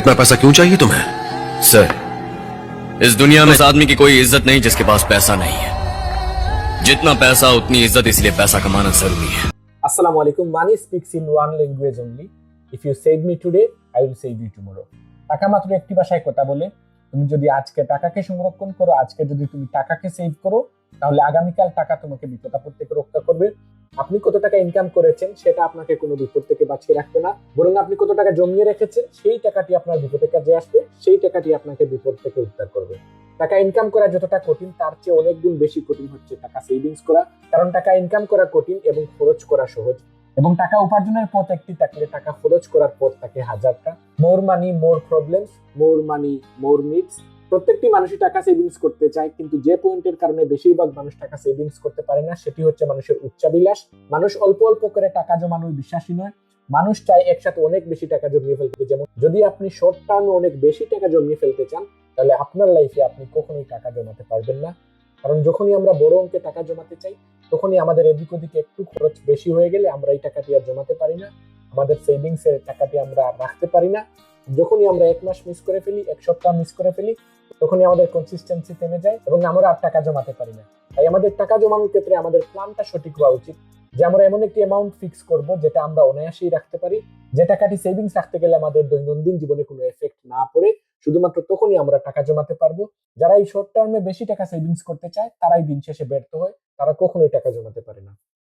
इतना पैसा क्यों चाहिए तुम्हें? सर, इस दुनिया में उस आदमी की कोई इज्जत नहीं जिसके पास पैसा नहीं है। जितना पैसा उतनी इज्जत, इसलिए पैसा कमाना जरूरी है। Assalamu alaikum. Money speaks in one language only. If you save me today, I will save you tomorrow. টাকা মাত্র একটি ভাষায় কথা বলে। তুমি যদি আজকে টাকাকে সংরক্ষণ করো, আজকে যদি তুমি টাকাকে সেভ করো, তাহলে আগামীকাল টাকা তোমাকে বিপদ আপদ থেকে রক্ষা করবে। আপনি কত টাকা ইনকাম করেছেন সেটা আপনাকে কোনো বিপদ থেকে বাঁচিয়ে রাখবে না, বরং আপনি কত টাকা জমিয়ে রেখেছেন সেই টাকাটি আপনার বিপদের কাজে আসবে, সেই টাকাটি আপনাকে বিপদ থেকে উদ্ধার করবে। টাকা ইনকাম করা যতটা কঠিন তার চেয়ে অনেক গুণ বেশি কঠিন হচ্ছে টাকা সেভিংস করা, কারণ টাকা ইনকাম করা কঠিন এবং খরচ করা সহজ। এবং টাকা উপার্জনের পথ একটি থাকলে টাকা খরচ করার পথ থাকে হাজারটা। মোর মানি মোর প্রবলেমস, মোর মানি মোর নিডস। প্রত্যেকটি মানুষই টাকা সেভিংস করতে চায়, কিন্তু যে পয়েন্টের কারণে বেশিরভাগ মানুষ টাকা সেভিংস করতে পারে না সেটি হচ্ছে মানুষের উচ্চাবিলাস। মানুষ অল্প অল্প করে টাকা জমানোর বিশ্বাসী নয়, মানুষ চায় একসাথে অনেক বেশি টাকা জমিয়ে ফেলতে। যেমন যদি আপনি শর্ট টার্মে অনেক বেশি টাকা জমিয়ে ফেলতে চান, তাহলে আপনার লাইফে আপনি কখনোই টাকা জমাতে পারবেন না। কারণ যখনই আমরা বড় অঙ্কে টাকা জমাতে চাই, তখনই আমাদের এদিক ওদিকে একটু খরচ বেশি হয়ে গেলে আমরা এই টাকাটি আর জমাতে পারি না, আমাদের সেভিংস এর টাকাটি আমরা আর রাখতে পারি না। যখনই আমরা এক মাস মিস করে ফেলি, এক সপ্তাহ মিস করে ফেলি, তখনই আমাদের কনসিস্টেন্সি থেমে যায় এবং আমরা আর টাকা জমাতে পারি না। তাই আমাদের টাকা জমানোর ক্ষেত্রে আমাদের প্ল্যানটা সঠিক হওয়া উচিত, যে আমরা এমন একটি অ্যামাউন্ট ফিক্স করব যেটা আমরা অনায়াসেই রাখতে পারি, যে টাকাটি সেভিংস রাখতে গেলে আমাদের দৈনন্দিন জীবনে কোনো এফেক্ট না পড়ে। শুধুমাত্র তখনই আমরা টাকা জমাতে পারবো। যারা এই শর্ট টার্মে বেশি টাকা সেভিংস করতে চায় তারাই দিন শেষে ব্যর্থ হয়, তারা কখনোই টাকা জমাতে পারে না।